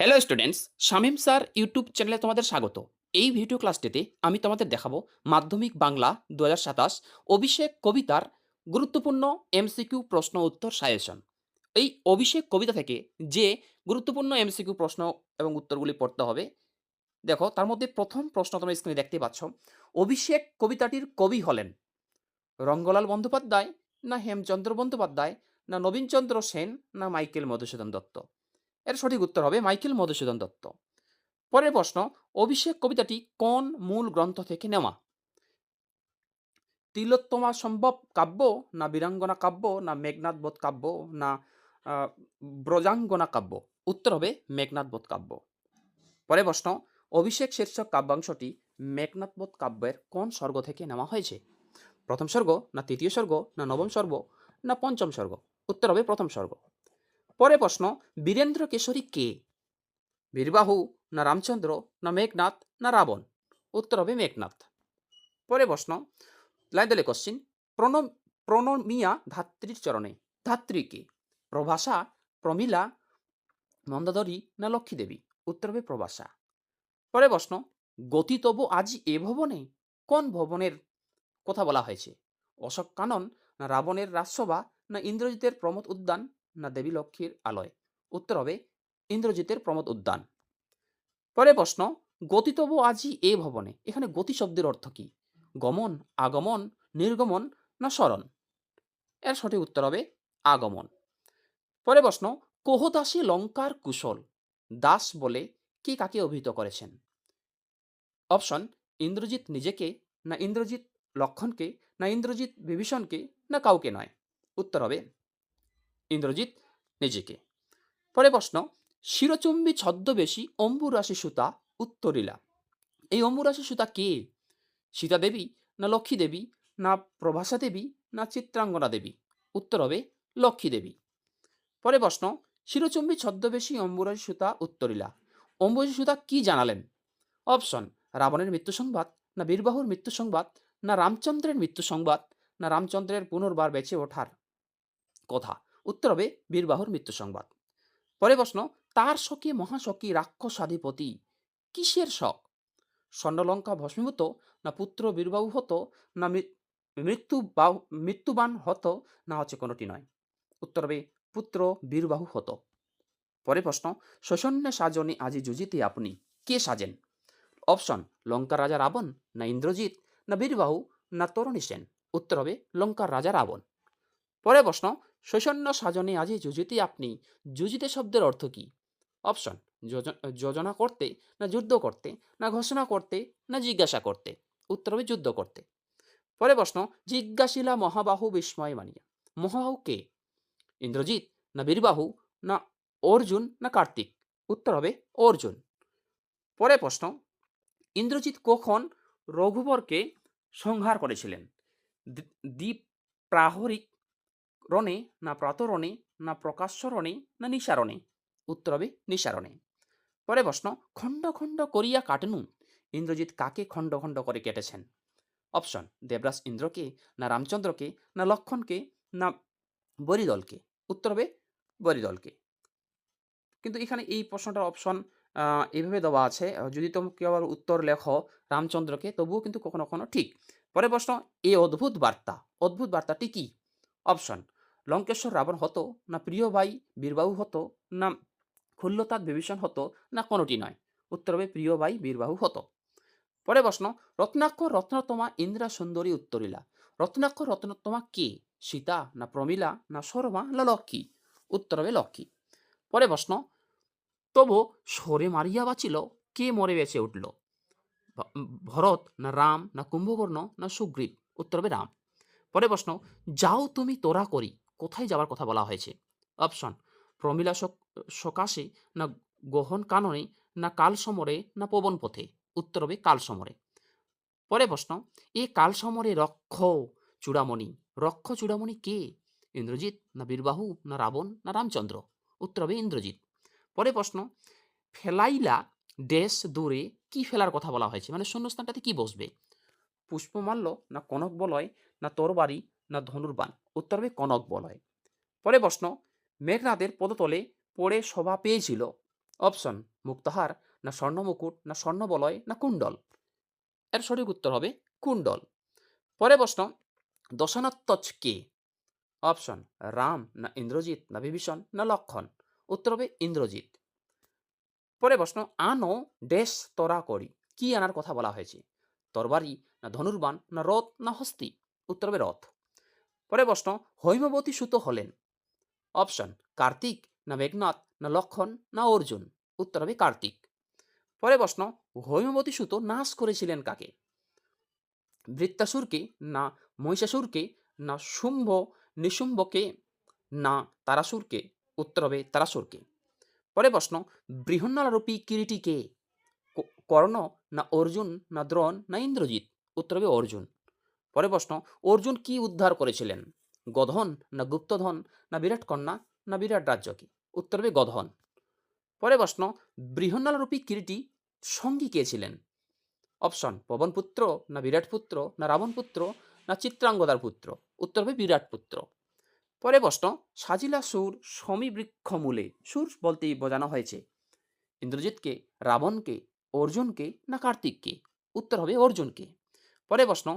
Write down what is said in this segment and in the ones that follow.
Hello students, Shamim sir YouTube চ্যানেলে তোমাদের স্বাগত। এই ভিডিও ক্লাসটিতে আমি তোমাদের দেখাবো মাধ্যমিক বাংলা ২০২৭ অভিষেক কবিতার গুরুত্বপূর্ণ এমসিকিউ প্রশ্ন উত্তর সাজেশন। এই অভিষেক কবিতা থেকে যে গুরুত্বপূর্ণ এমসিকিউ প্রশ্ন এবং উত্তরগুলি পড়তে হবে, দেখো তার মধ্যে প্রথম প্রশ্ন তোমরা স্ক্রিনে দেখতেই পাচ্ছ। অভিষেক কবিতাটির কবি হলেন রঙ্গলাল বন্দ্যোপাধ্যায়, না হেমচন্দ্র বন্দ্যোপাধ্যায়, না নবীনচন্দ্র সেন, না মাইকেল মধুসূদন দত্ত? এর সঠিক উত্তর হবে মাইকেল মধুসূদন দত্ত। পরের প্রশ্ন, অভিষেক কবিতাটি কোন মূল গ্রন্থ থেকে নেওয়া? তিলোত্তমা সম্ভব কাব্য, না বীরাঙ্গনা কাব্য, না মেঘনাদ বধ কাব্য, না আহ, ব্রজাঙ্গনা কাব্য? উত্তর হবে মেঘনাদ বধ কাব্য। পরের প্রশ্ন, অভিষেক শীর্ষক কাব্যাংশটি মেঘনাদ বধ কাব্যের কোন স্বর্গ থেকে নেওয়া হয়েছে? প্রথম স্বর্গ, না তৃতীয় স্বর্গ, না নবম স্বর্গ, না পঞ্চম স্বর্গ? উত্তর হবে প্রথম স্বর্গ। পরের প্রশ্ন, বীরেন্দ্র কেশরী কে? বীরবাহু, না রামচন্দ্র, না মেঘনাথ, না রাবণ? উত্তর হবে মেঘনাথ। পরে প্রশ্ন, লাইন দলে কোশ্চিন, প্রণমিয়া ধাত্রীর চরণে, ধাত্রী কে? প্রভাষা, প্রমিলা, মন্দাদরী, না লক্ষ্মী দেবী? উত্তর হবে প্রভাষা। পরে প্রশ্ন, গতি তবু আজি এ ভবনে, কোন ভবনের কথা বলা হয়েছে? অশোক কানন, না রাবণের রাজসভা, না ইন্দ্রজিতের প্রমোদ উদ্যান, না দেবী লক্ষ্মীর আলয়? উত্তর হবে ইন্দ্রজিতের প্রমোদ উদ্যান। পরে প্রশ্ন, গতিতব আজি এ ভবনে, এখানে গতি শব্দের অর্থ কি? গমন, আগমন, নির্গমন, না স্মরণ? এর সঠিক উত্তর হবে আগমন। পরে প্রশ্ন, কোহদাসী লঙ্কার কুশল, দাস বলে কে কাকে অভিহিত করেছেন? অপশন, ইন্দ্রজিৎ নিজেকে, না ইন্দ্রজিৎ লক্ষণকে, না ইন্দ্রজিৎ বিভীষণকে, না কাউকে নয়? উত্তর হবে ইন্দ্রজিৎ নিজেকে। পরে প্রশ্ন, শিরচুম্বী ছদ্মবেশী অম্বুরাশি সুতা উত্তরিলা, এই অম্বুরাশি সুতা কে? সীতা দেবী, না লক্ষ্মী দেবী, না প্রভাষা দেবী, না চিত্রাঙ্গনা দেবী? উত্তর হবে লক্ষ্মী দেবী। পরে প্রশ্ন, শিরচুম্বী ছদ্মবেশী অম্বুরাশি সুতা উত্তরিলা, অম্বুরাশি সুতা কি জানালেন? অপশন, রাবণের মৃত্যু সংবাদ, না বীরবাহুর মৃত্যু সংবাদ, না রামচন্দ্রের মৃত্যু সংবাদ, না রামচন্দ্রের পুনর্বার বেঁচে ওঠার কথা? উত্তর হবে বীরবাহুর মৃত্যু সংবাদ। পরে প্রশ্ন, তার শকে মহাশকী রাক্ষসাধিপতি কিসের শক? স্বর্ণলঙ্কা ভস্মীভূত, না পুত্র বীরবাহু হতো, না মৃত্যুবান হতো, না হচ্ছে কোনোটি নয়? উত্তর হবে পুত্র বীরবাহু হতো। পরে প্রশ্ন, শোষণ্যে সাজনে আজি যুজিতে আপনি, কে সাজেন? অপশন, লঙ্কার রাজা রাবণ, না ইন্দ্রজিৎ, না বীরবাহু, না তরণী সেন? উত্তর হবে লঙ্কার রাজা রাবণ। পরে প্রশ্ন, শৈশন্য সাজনে আজি যুজিতে আপনি, যুজিতে শব্দের অর্থ কি? অপশন, যোজনা করতে, না যুদ্ধ করতে, না ঘোষণা করতে, না জিজ্ঞাসা করতে? উত্তর হবে যুদ্ধ করতে। পরে প্রশ্ন, জিজ্ঞাসিলা মহাবাহু বিস্ময় মানিয়া, মহাবাহু কে? ইন্দ্রজিৎ, না বীরবাহু, না অর্জুন, না কার্তিক? উত্তর হবে অর্জুন। পরে প্রশ্ন, ইন্দ্রজিৎ কখন রঘুবরকে সংহার করেছিলেন? দ্বীপ প্রাহরিক রণে, না প্রাতরণে, না প্রকাশ্যরণে, না নিসারণে? উত্তর হবে নিসারণে। পরে প্রশ্ন, খণ্ড খণ্ড করিয়া কাটনু, ইন্দ্রজিৎ কাকে খণ্ড খণ্ড করে কেটেছেন? অপশন, দেবরাজ ইন্দ্রকে, না রামচন্দ্রকে, না লক্ষণকে, না বরিদলকে? উত্তর হবে বরিদলকে। কিন্তু এখানে এই প্রশ্নটার অপশন এইভাবে দেওয়া আছে, যদি তুমি কেউ আবার উত্তর লেখো রামচন্দ্রকে, তবুও কিন্তু কখনো কখনো ঠিক। পরে প্রশ্ন, এই অদ্ভুত বার্তা, অদ্ভুত বার্তাটি কি? অপশন, লঙ্কেশ্বর রাবণ হতো, না প্রিয় ভাই বীরবাহু হতো, না ক্ষুল্লতাৎ বিভীষণ হতো, না কোনোটি নয়? উত্তর হবে প্রিয় ভাই বীরবাহু হতো। পরে প্রশ্ন, রত্নাক্ষর রত্নতমা ইন্দ্রা সুন্দরী উত্তরিলা, রত্নাক্ষর রত্নতমা কে? সীতা, না প্রমিলা, না শর্মা, না লক্ষ্মী? উত্তর হবে লক্ষ্মী। পরে প্রশ্ন, তবু সরে মারিয়া বাঁচিল, কে মরে বেঁচে উঠল? ভরত, না রাম, না কুম্ভকর্ণ, না সুগ্রীব? উত্তর হবে রাম। পরে প্রশ্ন, যাও তুমি তোরা করি, কোথায় যাওয়ার কথা বলা হয়েছে? অপশন, প্রমিলা সকাশে, না গহন কাননে, না কাল সমরে, না পবন পথে? উত্তর হবে কাল সমরে। পরে প্রশ্ন, এ কাল সমরে রক্ষ চূড়ামণি, রক্ষ চূড়ামণি কে? ইন্দ্রজিৎ, না বীরবাহু, না রাবণ, না রামচন্দ্র? উত্তর হবে ইন্দ্রজিৎ। পরে প্রশ্ন, ফেলাইলা ড্যাশ দূরে, কি ফেলার কথা বলা হয়েছে, মানে শূন্যস্থানটাতে কি বসবে? পুষ্পমাল্য, না কনক বলয়, না তরবারি, না ধনুর্বাণ? উত্তর হবে কনক বলয়। পরে প্রশ্ন, মেঘনাদের পদতলে পড়ে শোভা পেয়েছিল? অপশন মুক্তাহার, না স্বর্ণমুকুট, না স্বর্ণবলয়, না কুণ্ডল। এর সঠিক উত্তর হবে কুণ্ডল। পরে প্রশ্ন, দশানত্তচ কে? অপশন রাম, না ইন্দ্রজিৎ, না বিভীষণ, না লক্ষণ। উত্তর হবে ইন্দ্রজিৎ। পরে প্রশ্ন, আনো ড্যাশ তরা করি, কি আনার কথা বলা হয়েছে? তরবারি, না ধনুর্বাণ, না রথ, না হস্তি। উত্তর হবে রথ। পরে প্রশ্ন, হৈমবতী সুত হলেন? অপশন কার্তিক, না মেঘনাথ, না লক্ষণ, না অর্জুন। উত্তর হবে কার্তিক। পরে প্রশ্ন, হৈমবতী সুত নাশ করেছিলেন কাকে? বৃত্তাসুরকে, না মহিষাসুরকে, না শুম্ভ নিশুম্ভকে, না তারাসুরকে। উত্তর হবে তারাসুরকে। পরে প্রশ্ন, বৃহন্নলারূপী কিরীটি কে? কর্ণ, না অর্জুন, না দ্রোণ, না ইন্দ্রজিৎ। উত্তর হবে অর্জুন। পরে প্রশ্ন, অর্জুন কি উদ্ধার করেছিলেন? গধন, না গুপ্তধন, না বিরাট কন্যা, না বিরাট রাজ্যকে। উত্তর হবে গধন। পরে প্রশ্ন, বৃহন্নলারূপী কিরীটি সঙ্গী কে ছিলেন? অপশন পবনপুত্র, না বিরাট পুত্র, না রাবণ পুত্র, না চিত্রাঙ্গদার পুত্র। উত্তর হবে বিরাট পুত্র। পরে প্রশ্ন, সাজিলা সুর সমীবৃক্ষ মূলে, সুর বলতেই বোঝানো হয়েছে ইন্দ্রজিৎকে, রাবণকে, অর্জুনকে, না কার্তিককে। উত্তর হবে অর্জুনকে। পরে প্রশ্ন,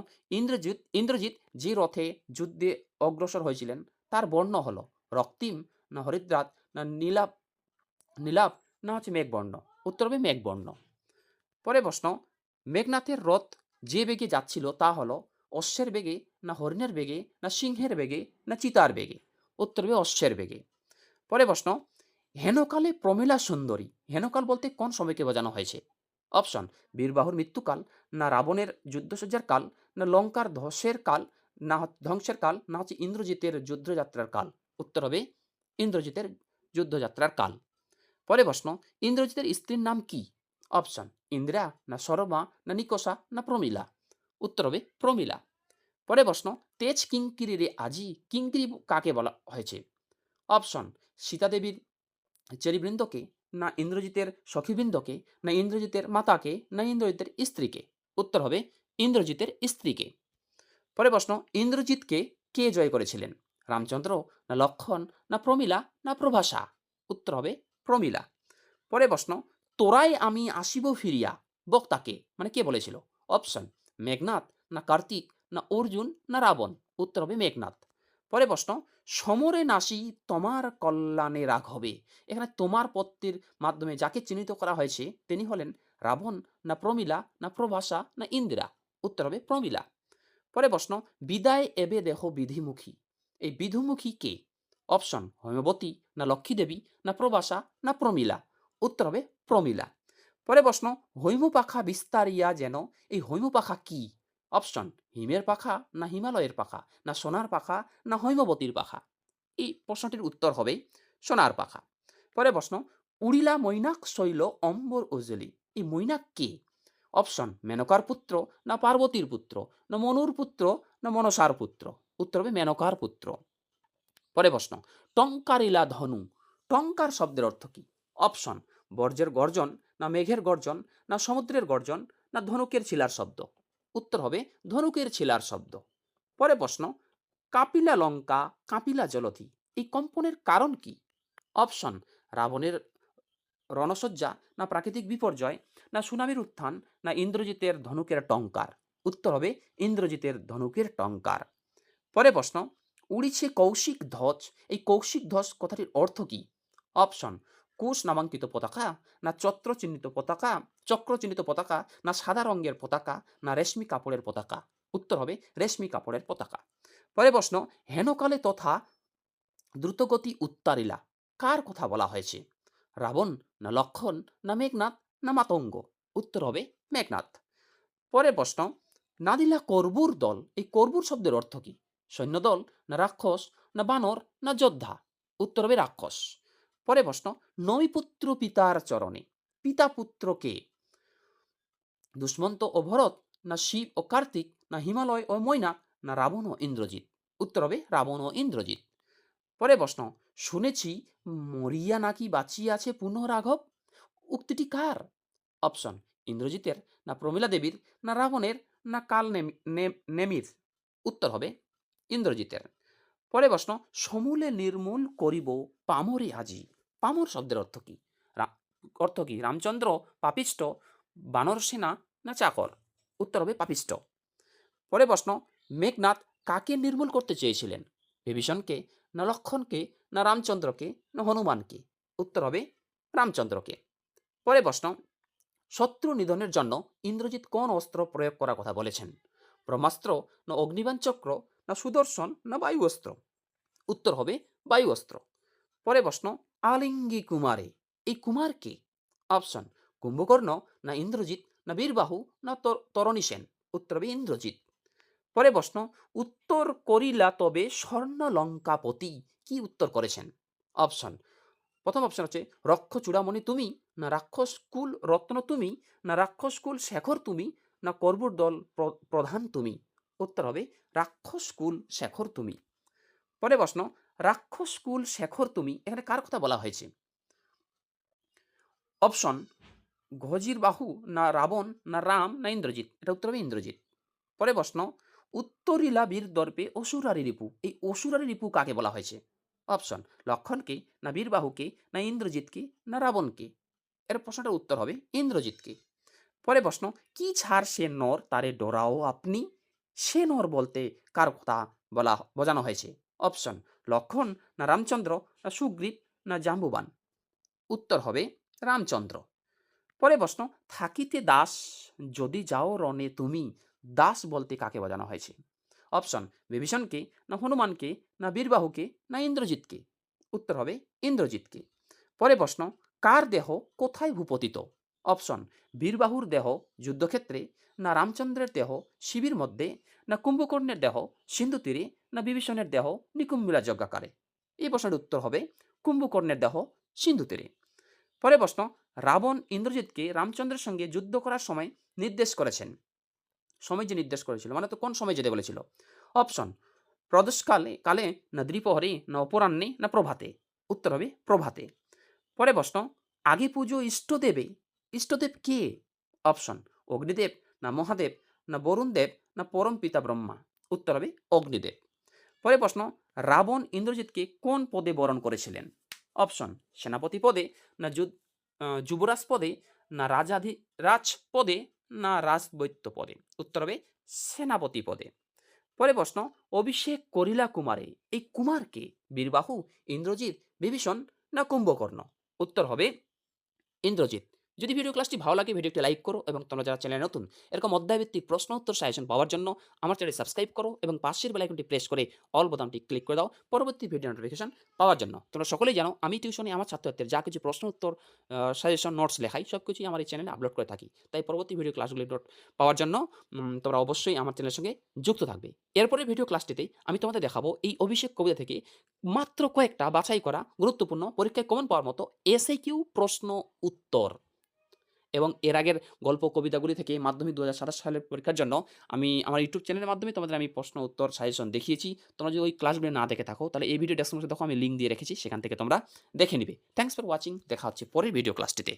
ইন্দ্রজিৎ যে রথে যুদ্ধে অগ্রসর হয়েছিলেন তার বর্ণ হলো রক্তিম, না হরিদ্রাত, না নীলাপ নীলাপ, না হচ্ছে মেঘবর্ণ। উত্তর হবে মেঘবর্ণ। পরে প্রশ্ন, মেঘনাথের রথ যে বেগে যাচ্ছিল তা হলো অশ্বের বেগে, না হরিণের বেগে, না সিংহের বেগে, না চিতার বেগে। উত্তর হবে অশ্বের বেগে। পরে প্রশ্ন, হেনকালে প্রমীলা সুন্দরী, হেনকাল বলতে কোন সময়কে বোঝানো হয়েছে? অপশন বীরবাহুর মৃত্যুকাল, না রাবণের যুদ্ধসজ্জার কাল, না লঙ্কার ধ্বংসের কাল, না হচ্ছে ইন্দ্রজিতের যুদ্ধযাত্রার কাল। উত্তর হবে ইন্দ্রজিতের যুদ্ধযাত্রার কাল। পরে প্রশ্ন, ইন্দ্রজিতের স্ত্রীর নাম কি? অপশন ইন্দ্রা, না সরমা, না নিকষা, না প্রমীলা। উত্তর হবে প্রমীলা। পরে প্রশ্ন, তেজ কিঙ্কিরি রে আজি, কিঙ্কিরি কাকে বলা হয়েছে? অপশন সীতাদেবীর চেরিবৃন্দকে, না ইন্দ্রজিতের সখীবৃন্দকে, না ইন্দ্রজিতের মাতাকে, না ইন্দ্রজিতের স্ত্রীকে। উত্তর হবে ইন্দ্রজিতের স্ত্রীকে। পরে প্রশ্ন, ইন্দ্রজিৎকে কে জয় করেছিলেন? রামচন্দ্র, না লক্ষণ, না প্রমীলা, না প্রভাসা। উত্তর হবে প্রমীলা। পরে প্রশ্ন, তোরাই আমি আসিব ফিরিয়া, বক্তাকে মানে কে বলেছিল? অপশন মেঘনাথ, না কার্তিক, না অর্জুন, না রাবণ। উত্তর হবে মেঘনাথ। পরে প্রশ্ন, সমরে নাসি তোমার কল্যাণে রাঘবে, এখানে তোমার পত্রের মাধ্যমে যাকে চিহ্নিত করা হয়েছে তিনি হলেন রাবণ, না প্রমীলা, না প্রভাসা, না ইন্দিরা। উত্তর হবে প্রমীলা। পরে প্রশ্ন, বিদায় এবে দেহ বিধিমুখী, এই বিধুমুখী কে? অপশন হৈমবতী, না লক্ষ্মী দেবী, না প্রভাসা, না প্রমীলা। উত্তর হবে প্রমীলা। পরে প্রশ্ন, হৈম পাখা বিস্তারিয়া যেন, এই হৈম পাখা কি? অপশন হিমের পাখা, না হিমালয়ের পাখা, না সোনার পাখা, না হৈমবতীর পাখা। এই প্রশ্নটির উত্তর হবে সোনার পাখা। পরে প্রশ্ন, উড়িলা মৈনাক শৈল অম্বর ওজলি, এই মৈনাক কে? অপশন মেনকার পুত্র, না পার্বতীর পুত্র, না মনুর পুত্র, না মনসার পুত্র। উত্তর হবে মেনকার পুত্র। পরে প্রশ্ন, টঙ্কারিলা ধনু, টঙ্কার শব্দের অর্থ কি? অপশন বর্জ্যের গর্জন, না মেঘের গর্জন, না সমুদ্রের গর্জন, না ধনুকের ছিলার শব্দ। উত্তর হবে ধনুকের ছিলার শব্দ। পরে প্রশ্ন, কাপিলা লঙ্কা কাপিলা জলধি, এই কম্পনের কারণ কি? অপশন রাবণের রণসজ্জা, না প্রাকৃতিক বিপর্যয়, না সুনামির উত্থান, না ইন্দ্রজিতের ধনুকের টঙ্কার। উত্তর হবে ইন্দ্রজিতের ধনুকের টঙ্কার। পরে প্রশ্ন, উড়িছে কৌশিক ধ্বজ, এই কৌশিক ধ্বজ কথাটির অর্থ কি? অপশন কুশ নামাঙ্কিত পতাকা, না চক্র চিহ্নিত পতাকা, না সাদা রঙের পতাকা, না রেশমি কাপড়ের পতাকা। উত্তর হবে রেশমি কাপড়ের পতাকা। পরে প্রশ্ন, হেনকালে তথা দ্রুতগতি উত্তারিলা, কার কথা বলা হয়েছে? রাবণ, না লক্ষণ, না মেঘনাথ, না মাতঙ্গ। উত্তর হবে মেঘনাথ। পরে প্রশ্ন, নাদিলা করবুর দল, এই করবুর শব্দের অর্থ কি? সৈন্যদল, না রাক্ষস, না বানর, না যোদ্ধা। উত্তর হবে রাক্ষস। পরে প্রশ্ন, নৈপুত্র পিতার চরণে, পিতা পুত্র কে? দুষ্মন্ত ও ভরত, না শিব ও কার্তিক, না হিমালয় ও মৈনাক, না রাবণ ও ইন্দ্রজিৎ। উত্তর হবে রাবণ ও ইন্দ্রজিৎ। পরে প্রশ্ন, শুনেছি মরিয়া নাকি বাঁচিয়ে আছে পুনঃ রাঘব, উক্তিটি কার? অপশন ইন্দ্রজিতের, না প্রমীলা দেবীর, না রাবণের, না নেমির। উত্তর হবে ইন্দ্রজিতের। পরে প্রশ্ন, সমূলে নির্মূল করিব পামরে আজি, পামর শব্দের অর্থ কি? অর্থ কি? রামচন্দ্র পাপিষ্ঠ, বানর সেনা না চাকর? উত্তর হবে পাপিষ্ঠ। পরের প্রশ্ন, মেঘনাদ কাকে নির্মূল করতে চেয়েছিলেন? বিভীষণকে না লক্ষণকে না রামচন্দ্রকে না হনুমানকে? উত্তর হবে রামচন্দ্রকে। পরের প্রশ্ন, শত্রু নিধনের জন্য ইন্দ্রজিৎ কোন অস্ত্র প্রয়োগ করার কথা বলেছেন? ব্রহ্মাস্ত্র না অগ্নিবাণ চক্র না সুদর্শন না বায়ু অস্ত্র? উত্তর হবে বায়ু অস্ত্র। পরের প্রশ্ন, আলিঙ্গি কুমারে, এই কুমার কে? অপশন, কুম্ভকর্ণ না ইন্দ্রজিৎ না বীরবাহু না তরণী সেন? উত্তর হবে ইন্দ্রজিৎ। পরে প্রশ্ন, উত্তর করিলা তবে স্বর্ণ লঙ্কাপতি, কি উত্তর করেছেন? অপশন, প্রথম অপশন হচ্ছে রক্ষ চূড়ামণি তুমি না রাক্ষস কুল রত্ন তুমি না রাক্ষস কুল শেখর তুমি না কর্বুর দল প্রধান তুমি? উত্তর হবে রাক্ষস কুল শেখর তুমি। পরে প্রশ্ন, রাক্ষস কুল শেখর তুমি এখানে কার কথা বলা হয়েছে? অপশন, ঘজির বাহু না রাবণ না রাম না ইন্দ্রজিৎ? এটা উত্তর হবে ইন্দ্রজিৎ। পরে প্রশ্ন, উত্তরীলা বীর দর্পে অসুরারি রিপু, এই অসুরারি রিপু কাকে বলা হয়েছে? অপশন, লক্ষণকে না বীরবাহুকে না ইন্দ্রজিৎকে না রাবণকে? এর প্রশ্নটার উত্তর হবে ইন্দ্রজিৎকে। পরে প্রশ্ন, কি ছাড় সে নর তারে ডরাও আপনি, সে নর বলতে কার কথা বোঝানো হয়েছে? অপশন, লক্ষণ না রামচন্দ্র না সুগ্রীব না জাম্বুবান? উত্তর হবে রামচন্দ্র। পরে প্রশ্ন, থাকিতে দাস যদি যাও রণে তুমি, দাস বলতে কাকে বোঝানো হয়েছে? অপশন, বিভীষণকে না হনুমানকে না বীরবাহুকে না ইন্দ্রজিৎকে? উত্তর হবে ইন্দ্রজিৎকে। পরে প্রশ্ন, কার দেহ কোথায় ভূপতিত? অপশন, বীরবাহুর দেহ যুদ্ধক্ষেত্রে না রামচন্দ্রের দেহ শিবির মধ্যে না কুম্ভকর্ণের দেহ সিন্ধু তীরে না বিভীষণের দেহ নিকুম্বিলা যজ্ঞাকারে? এই প্রশ্নের উত্তর হবে কুম্ভকর্ণের দেহ সিন্ধু তীরে। পরে প্রশ্ন, রাবণ ইন্দ্রজিৎকে রামচন্দ্রের সঙ্গে যুদ্ধ করার সময় নির্দেশ করেছেন, সময় যে নির্দেশ করেছিল মানে তো কোন সময় যেতে বলেছিল? অপশন, প্রদোষকালে কালে না দ্বিপ্রহরে না অপরাহ্নে না প্রভাতে? উত্তর হবে প্রভাতে। পরে প্রশ্ন, আগে পুজো ইষ্টদেবে, ইষ্টদেব কে? অপশন, অগ্নিদেব না মহাদেব না বরুণ দেব না পরম পিতা ব্রহ্মা? উত্তর হবে অগ্নিদেব। পরে প্রশ্ন, রাবণ ইন্দ্রজিৎকে কোন পদে বরণ করেছিলেন? অপশন, সেনাপতি পদে না যুবরাজ পদে না রাজ পদে না রাজবৈত্য পদে? উত্তর হবে সেনাপতি পদে। পরে প্রশ্ন, অভিষেক করিলা কুমারে, এই কুমারকে? বীরবাহু, ইন্দ্রজিৎ, বিভীষণ না কুম্ভকর্ণ? উত্তর হবে ইন্দ্রজিৎ। যদি ভিডিও ক্লাসটি ভালো লাগে ভিডিওটি লাইক করো এবং তোমরা যারা চ্যানেলে নতুন এরকম অধ্যায়ভিত্তিক প্রশ্ন উত্তর সাজেশন পাওয়ার জন্য আমার চ্যানেল সাবস্ক্রাইব করো এবং পাশের বেল আইকনটি প্রেস করে অল বোতামটি ক্লিক করে দাও পরবর্তী ভিডিও নোটিফিকেশন পাওয়ার জন্য। তোমরা সকলেই জানো আমি টিউশনে আমার ছাত্রছাত্রীদের যা কিছু প্রশ্ন উত্তর সাজেশন নোটস লেখাই সব কিছুই আমার এই চ্যানেলে আপলোড করে থাকি। তাই পরবর্তী ভিডিও ক্লাসগুলি পাওয়ার জন্য তোমরা অবশ্যই আমার চ্যানেলের সঙ্গে যুক্ত থাকবে। এরপরে ভিডিও ক্লাসটিতে আমি তোমাদের দেখাবো এই অভিষেক কবিতা থেকে মাত্র কয়েকটা বাছাই করা গুরুত্বপূর্ণ পরীক্ষায় কমন পাওয়ার মতো এসএকিউ প্রশ্ন উত্তর। এবং এর আগের গল্প কবিতাগুলি থেকে মাধ্যমিক 2027 সালের পরীক্ষার জন্য আমি আমার ইউটিউব চ্যানেলের মাধ্যমে তোমাদের আমি প্রশ্ন উত্তর সাজেশন দেখিয়েছি। তোমরা যদি ওই ক্লাসগুলো না দেখে থাকো তাহলে এই ভিডিও ডেসক্রিপশনে দেখো আমি লিঙ্ক দিয়ে রেখেছি, সেখান থেকে তোমরা দেখে নিবে। থ্যাঙ্কস ফর ওয়াচিং, দেখা হচ্ছে পরের ভিডিও ক্লাসটিতে।